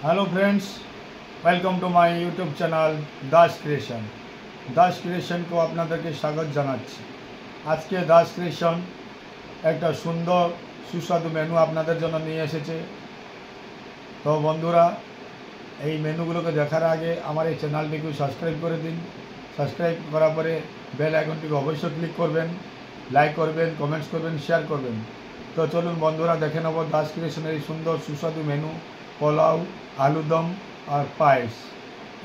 Hello friends, welcome to my YouTube channel Das creation. Das ক্রিয়েশনকে আপনাদেরকে স্বাগত জানাচ্ছি। আজকে দাস ক্রিয়েশন একটা সুন্দর সুস্বাদু মেনু আপনাদের জন্য নিয়ে এসেছে। তো বন্ধুরা, এই মেনুগুলোকে দেখার আগে আমার এই চ্যানেলটিকে সাবস্ক্রাইব করে দিন। সাবস্ক্রাইব করার পরে বেল আইকনটিকে অবশ্যই ক্লিক করবেন, লাইক করবেন, কমেন্টস করবেন, শেয়ার করবেন। তো চলুন বন্ধুরা, দেখে নেব দাস ক্রিয়েশনের এই সুন্দর সুস্বাদু মেনু, পোলাও, আলুদম আর পায়েস।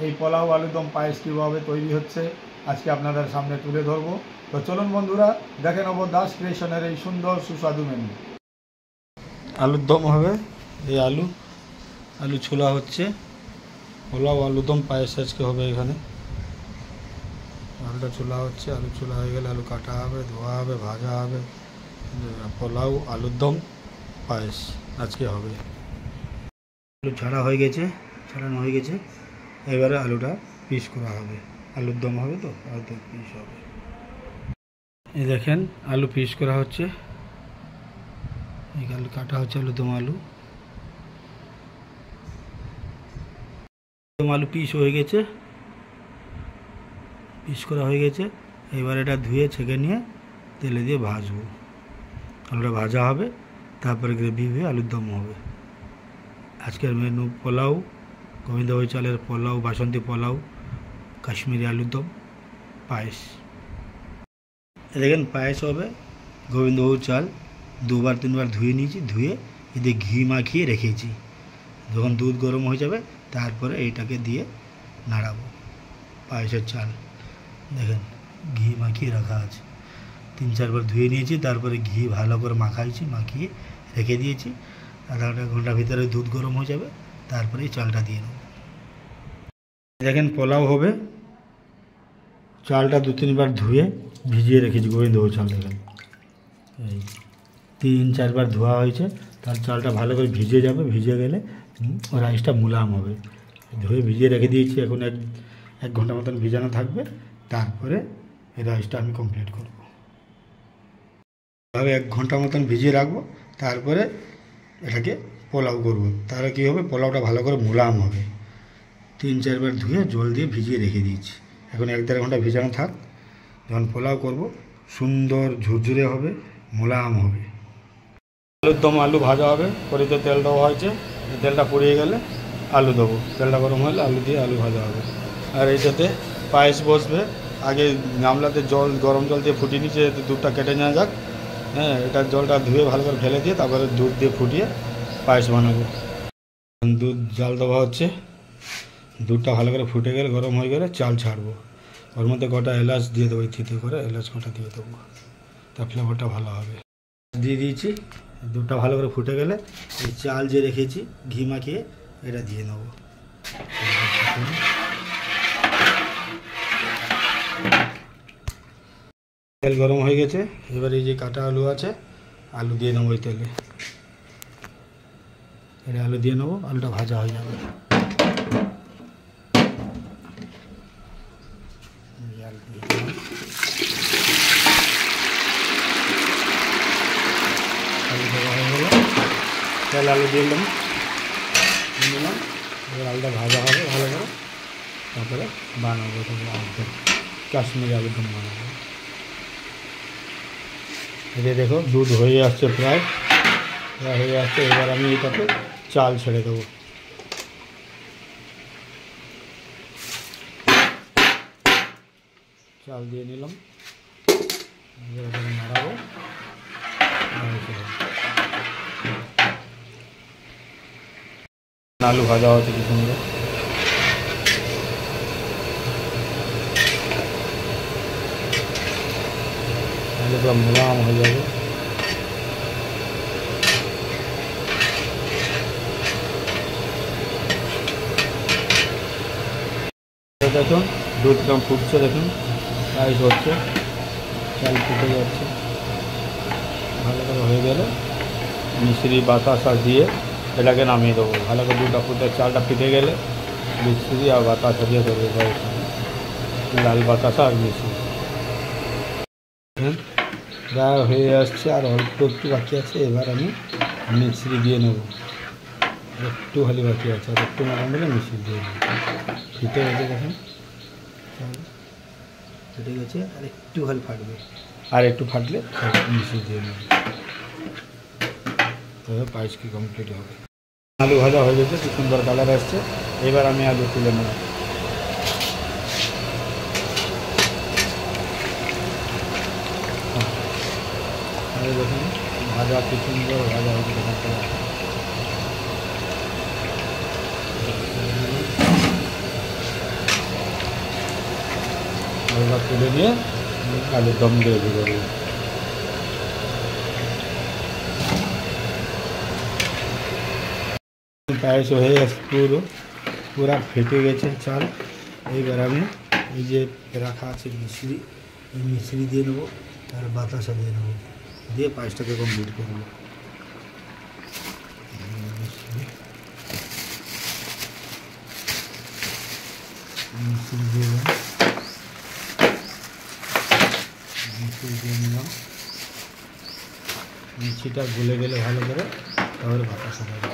এই পোলাও আলুদম পায়েস কীভাবে তৈরি হচ্ছে আজকে আপনাদের সামনে তুলে ধরবো। তো চলুন বন্ধুরা, দেখে নেব দাস ক্রিয়েশনের এই সুন্দর সুস্বাদু মেনু। আলুর দম হবে, এই আলু ছোলা হচ্ছে। পোলাও আলুদম পায়েস আজকে হবে। এখানে আলুটা ছোলা হচ্ছে, আলু ছোলা হয়ে গেলে আলু কাটা হবে, ধোয়া হবে, ভাজা হবে। পোলাও আলুর দম পায়েস আজকে হবে। আলু ছাড়ানো হয়ে গেছে। এবারে আলুটা পিস করা হবে, আলুর দম হবে। তো আলুর পিস হবে। এই দেখেন আলু পিস করা হচ্ছে, এই আলু কাটা হচ্ছে। আলু পিস হয়ে গেছে, পিস করা হয়ে গেছে। এবার এটা ধুয়ে ছেঁকে নিয়ে তেলে দিয়ে ভাজবো। আলুটা ভাজা হবে, তারপরে গ্রেভি হয়ে আলুর দম হবে। আজকের মেনু পোলাও, গোবিন্দভোগ চালের পোলাও, বাসন্তী পোলাও, কাশ্মীরি আলুর দম, পায়েস। দেখেন পায়েস হবে। গোবিন্দভোগ চাল 2-3 বার ধুয়ে নিয়েছি, ধুয়ে এতে ঘি মাখিয়ে রেখেছি। যখন দুধ গরম হয়ে যাবে তারপরে এইটাকে দিয়ে নাড়াবো। পায়েসের চাল দেখেন ঘি মাখিয়ে রাখা আছে। 3-4 বার ধুয়ে নিয়েছি, তারপরে ঘি ভালো করে মাখিয়ে রেখে দিয়েছি। আধা ঘন্টার ভিতরে দুধ গরম হয়ে যাবে, তারপরে এই চালটা দিয়ে নেব। দেখেন পোলাও হবে। চালটা 2-3 বার ধুয়ে ভিজিয়ে রেখেছি। গোবিন্দভোগ চাল দেখেন এই 3-4 বার ধোয়া হয়েছে। তার চালটা ভালো করে ভিজে যাবে, ভিজে গেলে রাইসটা মুলায়ম হবে। ধুয়ে ভিজিয়ে রেখে দিয়েছি। এখন এক ঘন্টা মতন ভিজানো থাকবে, তারপরে এই রাইসটা আমি কমপ্লিট করব। এভাবে 1 ঘন্টা মতন ভিজিয়ে রাখবো, তারপরে এটাকে পোলাও করব। তাহলে কী হবে, পোলাওটা ভালো করে মুলায়ম হবে। 3-4 বার ধুয়ে জল দিয়ে ভিজিয়ে রেখে দিয়েছি। এখন 1-1.5 ঘন্টা ভিজানো থাক। যখন পোলাও করব সুন্দর ঝুরঝুরে হবে, মোলায়েম হবে। আলুর দম আলু ভাজা হবে। কড়াইতে তেল দেওয়া হয়েছে, তেলটা পুড়িয়ে গেলে আলু দেবো। তেলটা গরম হলে আলু দিয়ে আলু ভাজা হবে। আর এইটাতে পায়েস বসবে। আগে গামলাতে গরম জল দিয়ে ফুটিয়ে নিচে দুধটা কেটে নেওয়া যাক। হ্যাঁ, এটার জলটা ধুয়ে ভালো করে ফেলে দিয়ে তারপরে দুধ দিয়ে ফুটিয়ে পায়েস বানাবো। দুধ জাল দেওয়া হচ্ছে। দুধটা ভালো করে ফুটে গেলে, গরম হয়ে গেলে চাল ছাড়বো। ওর মধ্যে কটা এলাচ দিয়ে দেবো, থিতে করে এলাচ কটা দিয়ে দেবো, তার ফ্লেভারটা ভালো হবে। দিয়ে দিয়েছি। দুধটা ভালো করে ফুটে গেলে এই চাল যে রেখেছি ঘি মাখিয়ে এটা দিয়ে নেবো। তেল গরম হয়ে গেছে। এবার এই যে কাটা আলু আছে, আলু দিয়ে নেবো। এই তেলে এটা আলু দিয়ে নেবো, আলুটা ভাজা হয়ে যাবে। আলু দেওয়া হয়ে গেল, তেল আলু দিয়ে নিলাম। এবার আলুটা ভাজা হবে ভালো করে, তারপরে বানাবো আলুদম, কাশ্মীরি আলুদম বানাবো। এটা দেখো দুধ হয়ে আসছে, প্রায় হয়ে আসছে। এবার আমি এটাতে চাল ছেড়ে দেবো। চাল দিয়ে নিলাম, নাড়াবো। আলু ভাজা হচ্ছে কি সুন্দর। আলু পুরো মোলায়েম হয়ে যাবে। দেখুন দুধ কম ফুটছে, দেখুন রাইস হচ্ছে, চাল ফুটে যাচ্ছে। ভালো করে হয়ে গেলে মিশ্রি বাতাসা দিয়ে এটাকে নামিয়ে দেবো। ভালো করে দুধটা ফুটে চালটা ফিটে গেলে মিশ্রি আর বাতাসা দিয়ে দেবো। লাল বাতাসা আর মিশ্রি গায়ে হয়ে আসছে, আর অল্প একটু বাকি আছে। এবার আমি মিশ্রি দিয়ে নেব। একটু খালি বাকি আছে, আর একটু নরম হলে মিশিয়ে দিয়ে দেবো। ফিটে গেছে দেখেন, ফেটে গেছে, আর একটু খালি ফাটবে, আর একটু ফাটলে মিশিয়ে দিয়ে নেব, তবে পায়েস কি কমপ্লিট হবে। আলু ভাজা হয়ে গেছে, কি সুন্দর কালার আসছে। এবার আমি আলু তুলে নেব। দেখুন ভাজা কি সুন্দর ভাজা হয়েছে, দেখেন এবার তুলে নিয়ে আলুর দম দিয়ে দেবো। পায়েস হয়ে গেছে, পুরা ফেটে গেছে চাল। এইবার আমি এই যে রাখা আছে মিশ্রি, এই মিশ্রি দিয়ে নেবো, আর বাতাসা দিয়ে নেবো, দিয়ে পায়েসটাকে কমপ্লিট করবো। মিশ্রি দিয়ে দিলাম, মিশ্রি দিয়ে নিলাম। মিষ্টিটা গলে গেলে ভালো করে, তারপরে বাতাসা দেবো।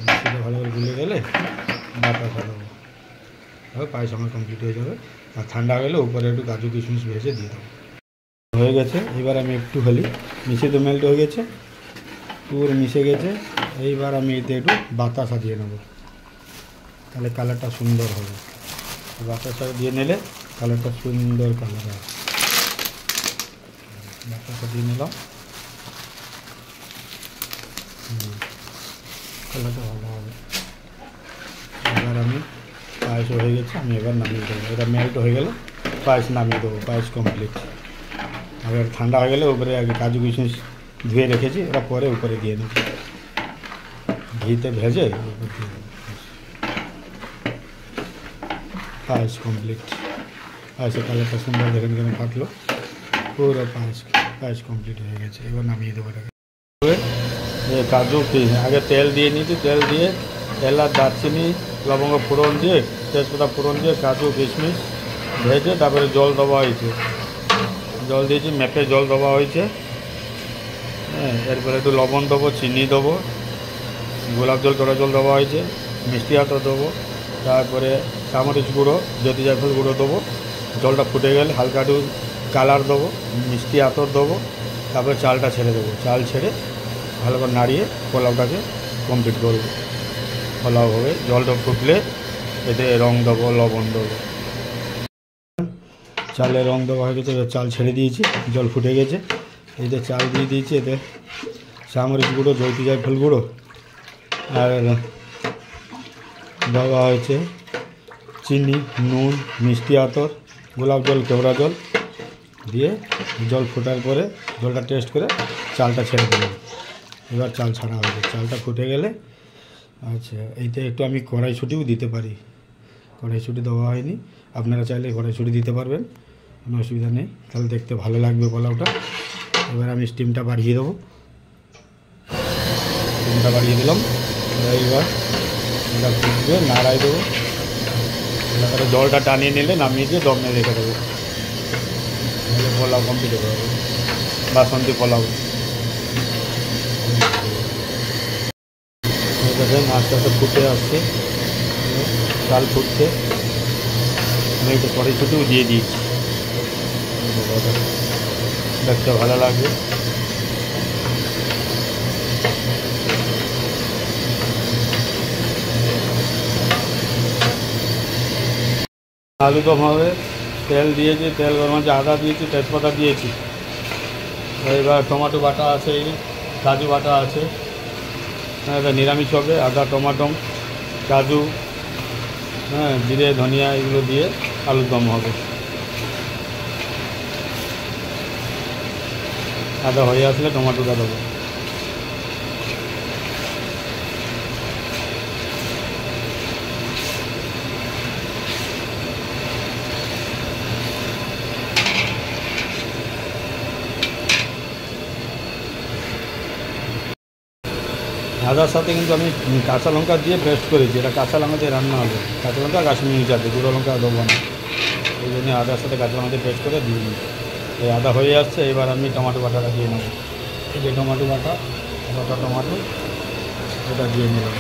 মিষ্টিটা ভালো করে গুলে গেলে বাতাসা দেবো, তাহলে পায়েস আমার কমপ্লিট হয়ে যাবে। আর ঠান্ডা গেলে উপরে একটু কাজু কিশমিশ ভেজে দিয়ে দেবো। হয়ে গেছে, এবার আমি একটু খালি মিশিয়ে, তো মেল্ট হয়ে গেছে, পুরো মিশে গেছে। এইবার আমি এতে একটু বাতাসা দিয়ে নেবো, তাহলে কালারটা সুন্দর হবে। বাতাসা দিয়ে নিলে কালারটা সুন্দর কালার হবে। বাতাসা দিয়ে নিলাম, কালারটা ভালো হবে। এবার আমি পায়েস হয়ে গেছে, আমি এবার নামিয়ে দেবো। এটা মেল্ট হয়ে গেলে পায়েস নামিয়ে দেবো, পায়েস কমপ্লিট। আবার ঠান্ডা হয়ে গেলে উপরে আগে কাজু কিশমিশ ধুয়ে রেখেছি, ওরা পরে উপরে দিয়ে নেব, ঘিতে ভেজে উপরে দিয়ে দেবো। পায়েস কমপ্লিট। পায়েসের কালারটা সুন্দর দেখেন কেন ফাটলো, পুরো পায়েস কমপ্লিট হয়ে গেছে। এবার নামিয়ে দেবো এটাকে। কাজু আগে তেল দিয়ে নিয়েছি, তেল দিয়ে এলাচ দারচিনি লবঙ্গ ফোড়ন দিয়ে, তেজপাতা ফোড়ন দিয়ে কাজু কিশমিশ ভেজে তারপরে জল দেওয়া হয়েছে, জল দিয়েছি, মেপে জল দেওয়া হয়েছে। হ্যাঁ, এরপরে একটু লবণ দেবো, চিনি দেবো, গোলাপ জল টড়া জল দেওয়া হয়েছে, মিষ্টি আতর দেবো, তারপরে চামরিচ গুঁড়ো, জ্যোতি জায়ফল গুঁড়ো দেবো। জলটা ফুটে গেলে হালকা একটু কালার দেবো, মিষ্টি আতর দেবো, তারপরে চালটা ছেড়ে দেবো। চাল ছেড়ে ভালো করে নাড়িয়ে পোলাওটাকে কমপ্লিট করবো। পোলাও হবে, জলটা ফুটলে এতে রং দেবো, লবণ দেবো। চালে রং দেওয়া হয়ে গেছে, চাল ছেড়ে দিয়েছি, জল ফুটে গেছে। এতে চাল দিয়ে দিয়েছি, এতে চামরিচ গুঁড়ো, জ্যোতি জায়ফল গুঁড়ো, আর দেওয়া হয়েছে চিনি, নুন, মিষ্টি আতর, গোলাপ জল, কেওড়া জল দিয়ে জল ফোটার পরে জলটা টেস্ট করে চালটা ছেড়ে দিলাম। এবার চাল ছাড়া হবে, চালটা ফুটে গেলে আচ্ছা এইতে একটু আমি কড়াইশুঁটিও দিতে পারি। কড়াইশুঁটি দেওয়া হয়নি, আপনারা চাইলে কড়াইশুঁটি দিতে পারবেন, কোনো অসুবিধা নেই, তাহলে দেখতে ভালো লাগবে পোলাওটা। এবার আমি স্টিমটা বাড়িয়ে দেবো, স্টিমটা বাড়িয়ে দিলাম। এইবার এটা ফুটবে, নাড়াই দেবো, তারপরে জলটা টানিয়ে নিলে নামিয়ে দিয়ে দমে রেখে দেবো, পোলাও কমপ্লিট হয়ে যাবে, বাসন্তী পোলাও। দেখেন আস্তে আস্তে ফুটে আসছে, চাল ফুটছে, আমি একটু কড়াইশুঁটিও দিয়ে দিয়েছি, দেখতে ভালো লাগবে। আলু দম হবে, তেল দিয়েছি, তেল গরম হচ্ছে, আদা দিয়েছি, তেজপাতা দিয়েছি। এবার টমেটো বাটা আছে, কাজু বাটা আছে, এটা নিরামিষ হবে। আদা, টমাটো, কাজু, হ্যাঁ, জিরে, ধনিয়া এগুলো দিয়ে আলুর দম হবে। আদা হয়ে আসলে টমাটোটা দেবো। আদার সাথে কিন্তু আমি কাঁচা লঙ্কা দিয়ে পেস্ট করেছি, এটা কাঁচা লঙ্কা দিয়ে রান্না হবে। কাঁচা লঙ্কা কাশ্মীরি চাটে, গুঁড়ো লঙ্কা দেবো না, এই জন্য আদার সাথে কাঁচা লঙ্কা দিয়ে পেস্ট করে দিয়ে দিই। এই আদা হয়ে আসছে। এবার আমি টমেটো বাটাটা দিয়ে নেব। এই যে টমেটো বাটা টমেটো এটা দিয়ে নিলাম।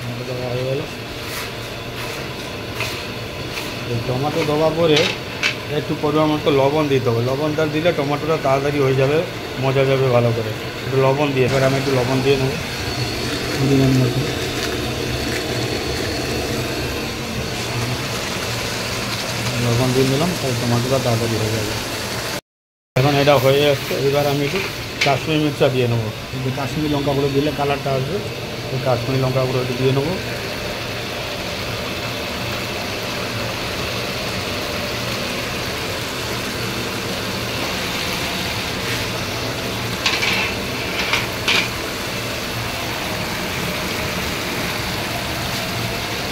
টমেটো দেওয়া হয়ে গেল। এই টমেটো দেওয়ার পরে একটু পরিমাণ মতো লবণ দিতে হবে। লবণটা দিলে টমেটোটা তাড়াতাড়ি হয়ে যাবে, মজা যাবে ভালো করে। একটু লবণ দিয়ে এবার আমি একটু লবণ দিয়ে নেব। লবণ দিয়ে নিলাম, তাই টমেটোটা তাড়াতাড়ি হয়ে যাবে। এখন এটা হয়ে আসছে। এবার আমি একটু কাশ্মীরি মির্চা দিয়ে নেবো। কিন্তু কাশ্মীরি লঙ্কা গুঁড়ো দিলে কালারটা আসবে, ওই কাশ্মীরি লঙ্কা গুঁড়ো একটু দিয়ে নেবো।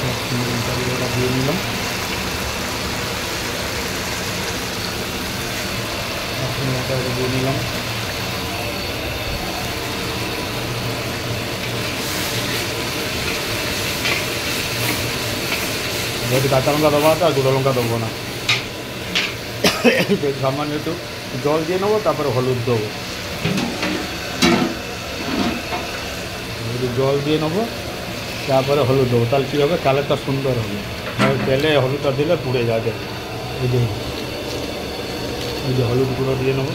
কাশ্মীরি লঙ্কা গুঁড়োটা দিয়ে নিলাম। কাশ্মীরি লঙ্কা গুঁড়ো দিয়ে নিলাম। যেহেতু কাঁচা লঙ্কা দেবো আর গুঁড়ো লঙ্কা দেবো না। সামান্য একটু জল দিয়ে নেবো, তারপরে হলুদ দেবো। জল দিয়ে নেবো, তারপরে হলুদ দেবো। তাহলে কী হবে, কালারটা সুন্দর হবে। তেলে হলুদটা দিলে পুড়ে যাবে। এই যে হলুদ গুঁড়ো দিয়ে নেবো।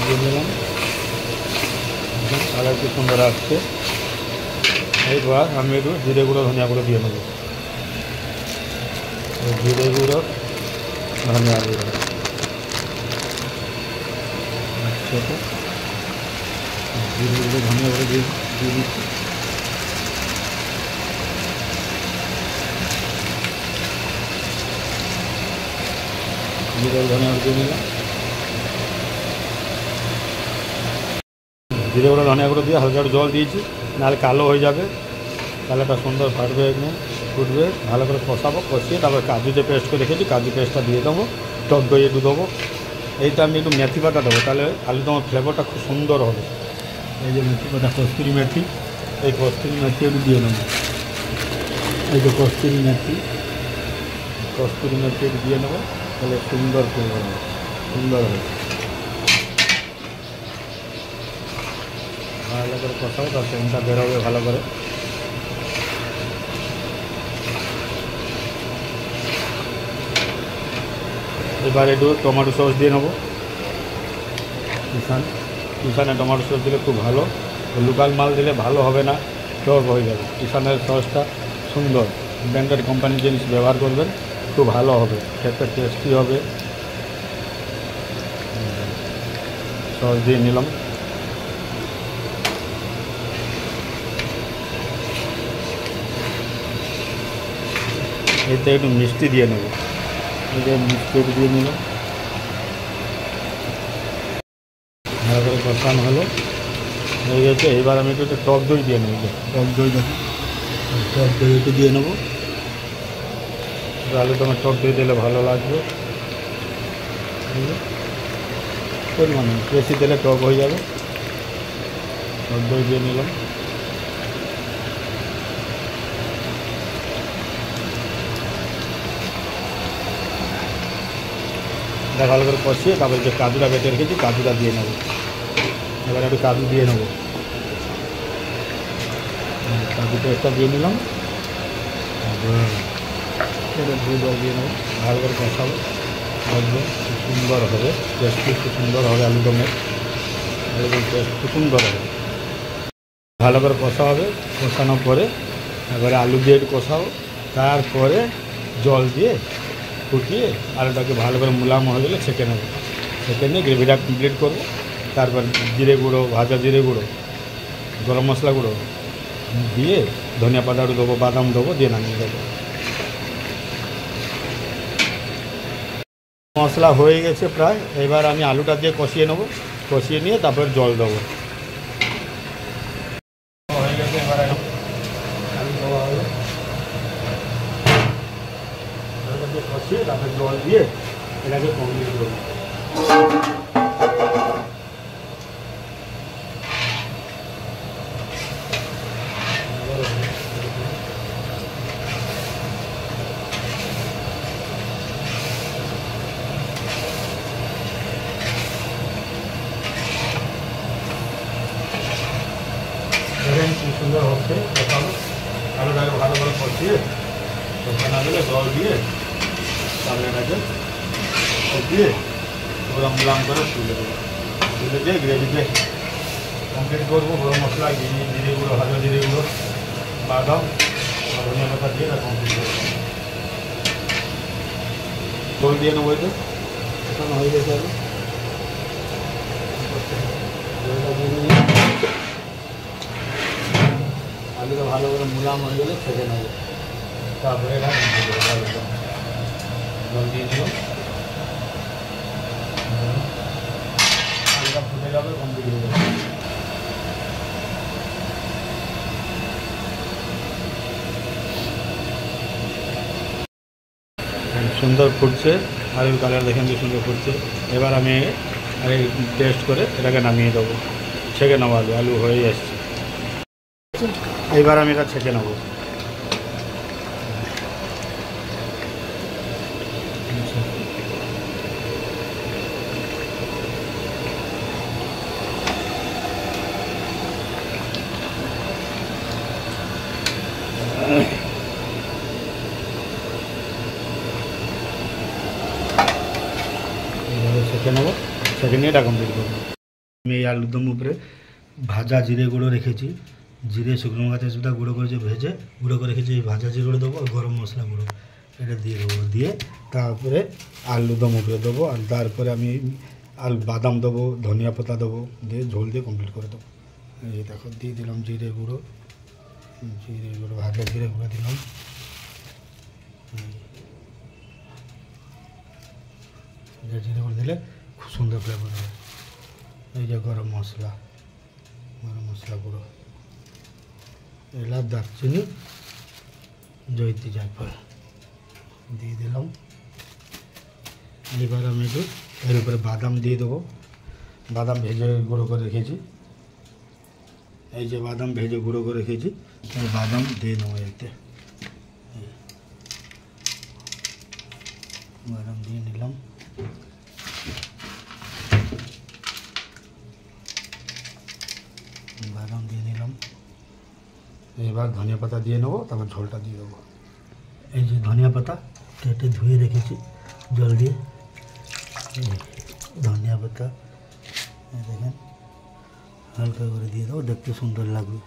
দিয়ে নিলাম, কালার কি সুন্দর আসছে। এইবার আমি একটু জিরে গুঁড়ো ধনিয়া গুঁড়ো দিয়ে নেবো। জিরে গুঁড়ো ধনিয়া গুঁড়ো একসাথে জিরে গুঁড়ো ধনিয়া গুঁড়ো দিয়ে দিচ্ছি। জিরে ধনিয়া গুঁড়ো দিয়ে নিলাম। জিরে গুঁড়ো ধনিয়া গুঁড়ো দিয়ে হালকা একটু জল দিয়েছি, নাহলে কালো হয়ে যাবে। কালারটা সুন্দর ফাটবে, একদম ফুটবে। ভালো করে কষাবো, কষিয়ে তারপর কাজু যে পেস্ট করে রেখেছি কাজু পেস্টটা দিয়ে দেবো। টক দই একটু দেবো। এইটা আমি একটু মেথি পাতা দেবো, তাহলে আলুদমের ফ্লেভারটা খুব সুন্দর হবে। এই যে মেথি পাতা, কস্তুরি মেথি, এই কস্তুরি মেথি একটু দিয়ে নেবো। এই যে কস্তুরি মেথি একটু দিয়ে নেবো, তাহলে সুন্দর ফ্লেভার হবে, সুন্দর হবে। ভালো করে কষাবো, তার সেন্টটা বেরোবে ভালো করে। এবার একটু টমেটো সস দিয়ে নেবো। কিষানে টমেটো সস দিলে খুব ভালো। লোকাল মাল দিলে ভালো হবে না, টক হয়ে যাবে। কিষানের সসটা সুন্দর, ব্র্যান্ডেড কোম্পানির জিনিস ব্যবহার করবেন, খুব ভালো হবে, খেতে টেস্টি হবে। সস দিয়ে নিলাম। এতে একটু মিষ্টি দিয়ে নেব। এতে মিষ্টি একটু দিয়ে নিলাম। ভালো করে কষানো হলো, হয়ে গেছে। এবার আমি একটু টক দই দিয়ে নেব। টক দই দেখো, টক দই একটু দিয়ে নেবো। আলু তোমার টক দই দিলে ভালো লাগবে। পরিমাণে বেশি দিলে টক হয়ে যাবে। টক দই দিয়ে নিলাম। ভালো করে কষিয়ে তারপরে যে কাজুটা বেটে রেখেছি কাজুটা দিয়ে নেবো। এবার একটু কাজু দিয়ে নেবো। কাজু পেস্টটা দিয়ে নিলাম। এবার জল দিয়ে নেবো, ভালো করে কষাবো। একদম খুব সুন্দর হবে, টেস্টটি খুব সুন্দর হবে। আলুদমের টেস্ট খুব সুন্দর হবে। ভালো করে কষা হবে। কষানোর পরে এবারে আলু দিয়ে একটু কষাবো, তারপরে জল দিয়ে ফুটিয়ে আলুটাকে ভালো করে মুলাম হয়ে গেলে ছেঁকে নেবো। ছেঁকে নিয়ে গ্রেভিটা কমপ্লিট করবো। তারপর জিরে গুঁড়ো, ভাজা জিরে গুঁড়ো, গরম মশলা গুঁড়ো দিয়ে ধনিয়া পাতা দেবো, বাদাম দেবো, দিয়ে নামিয়ে দেবো। মশলা হয়ে গেছে প্রায়। এবার আমি আলুটা দিয়ে কষিয়ে নেবো। কষিয়ে নিয়ে তারপর জল দেবো। হয়ে গেছে। এবার আলু দেওয়া হলো, আলুটা দিয়ে কষিয়ে তারপর জল দিয়ে এটাকে কমপ্লিট করবো। সুন্দর হচ্ছে কষানো, আলুটাকে ভালো করে কষিয়ে কষানো গেলে জল দিয়ে তারপরে এটাকে কষিয়ে পুরো মুলাম করে তুলে দেবো। তুলে দিয়ে গ্রেভিতে কমপ্লিট করবো। গরম মশলা, জিরে গুঁড়ো, ভাজা জিরে গুঁড়ো, বাদাম আর ধনিয়া পাতা দিয়ে এটা কমপ্লিট করবো। জল দিয়ে নেবো, এটা এখন হয়ে গেছে। আলুটা ভালো করে মুলাম হয়ে গেলে ছেঁকে নেবো, তারপরে এটা জল দিয়ে দেবো। আলুটা ফুটে যাবে, কমপ্লিট হয়ে যাবে। সুন্দর ফুটছে, আলুর কালার দেখেন কি সুন্দর ফুটছে। এবার আমি টেস্ট করে এটাকে নামিয়ে দেবো। ছেঁকে নেবো, আলু হয়ে আসছে। এবার আমি এটা ছেঁকে নেবো। এইভাবে ছেঁকে নেবো, ছেঁকে নিয়ে এটা কমপ্লিট করবো। আমি এই আলুর দম উপরে ভাজা জিরে গুঁড়ো রেখেছি, জিরে শুকনো লঙ্কা তেজপাতা গুঁড়ো করে ভেজে গুঁড়ো করে রেখেছি। এই ভাজা জিরে গুঁড়ো দেবো আর গরম মশলা গুঁড়ো এটা দিয়ে দেবো। দিয়ে তারপরে আলু দম উপরে দেবো, আর তারপরে আমি বাদাম দেবো, ধনিয়া পাতা দেবো, দিয়ে ঝোল দিয়ে কমপ্লিট করে দেবো। এই দেখো দিয়ে দিলাম জিরে গুঁড়ো, ভাজা জিরে গুঁড়ো দিলাম। জিরে গুঁড়ো দিলে খুব সুন্দর ফ্লেভার হবে। এই যে গরম মশলা গুঁড়ো, এলাচ, দারচিনি, জয়িত্রী জায়ফল দিয়ে দিলাম। এবার আমি একটু এর উপরে বাদাম দিয়ে দেবো। বাদাম ভেজে গুঁড়ো করে রেখেছি, এই যে বাদাম ভেজে গুঁড়ো করে রেখেছি, এই বাদাম দিয়ে নেবো। এতে বাদাম দিয়ে নিলাম। বাদাম দিয়ে নিলাম। এবার ধনিয়া পাতা দিয়ে নেবো, তারপর ঝোলটা দিয়ে দেবো। এই যে ধনিয়া পাতা কেটে ধুয়ে রেখেছি জল দিয়ে, ধনিয়া পাতা দেখেন হালকা করে দিয়ে দেবো, দেখতে সুন্দর লাগবে।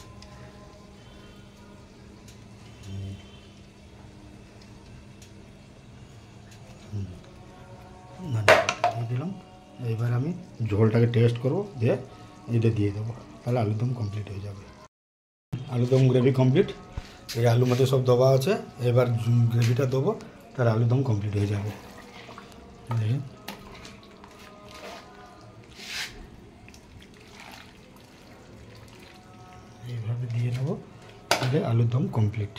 দিয়ে দিলাম। এবার আমি ঝোলটাকে টেস্ট করবো, দিয়ে এটা দিয়ে দেবো, তাহলে আলুদম কমপ্লিট হয়ে যাবে। Aloo dum gravy complete. এই আলুর মধ্যে সব দেওয়া আছে, এবার গ্রেভিটা দেবো, তার আলুদম কমপ্লিট হয়ে যাবে। দেখেন এইভাবে দিয়ে নেবো, তাহলে আলুদম কমপ্লিট।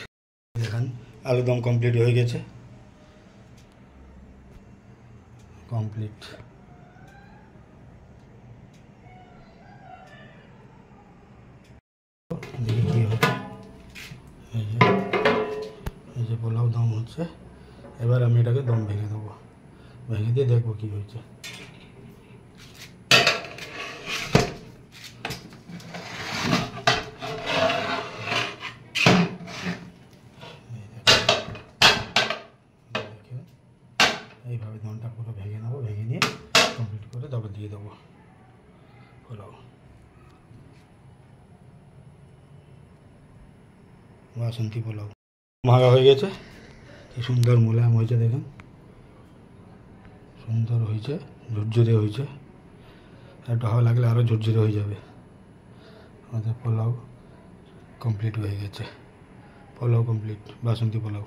দেখেন আলুদম কমপ্লিট হয়ে গেছে, কমপ্লিট। দেখি কী হচ্ছে। এই যে পোলাও দম হচ্ছে। এবার আমি এটাকে দম ভেঙে দেবো, ভেঙে দিয়ে দেখবো কী হয়েছে। এইভাবে দমটা পুরো ভেঙে নেবো, ভেঙে নিয়ে কমপ্লিট করে তারপর দিয়ে দেবো পোলাও। বাসন্তী পোলাও ভাঙা হয়ে গেছে, কি সুন্দর মোলায়েম হয়েছে দেখুন, সুন্দর হয়েছে, ঝুরঝুরে হয়েছে। একটু হাওয়া লাগলে আরও ঝুরঝুরে হয়ে যাবে। আমাদের পোলাও কমপ্লিট হয়ে গেছে, পোলাও কমপ্লিট, বাসন্তী পোলাও।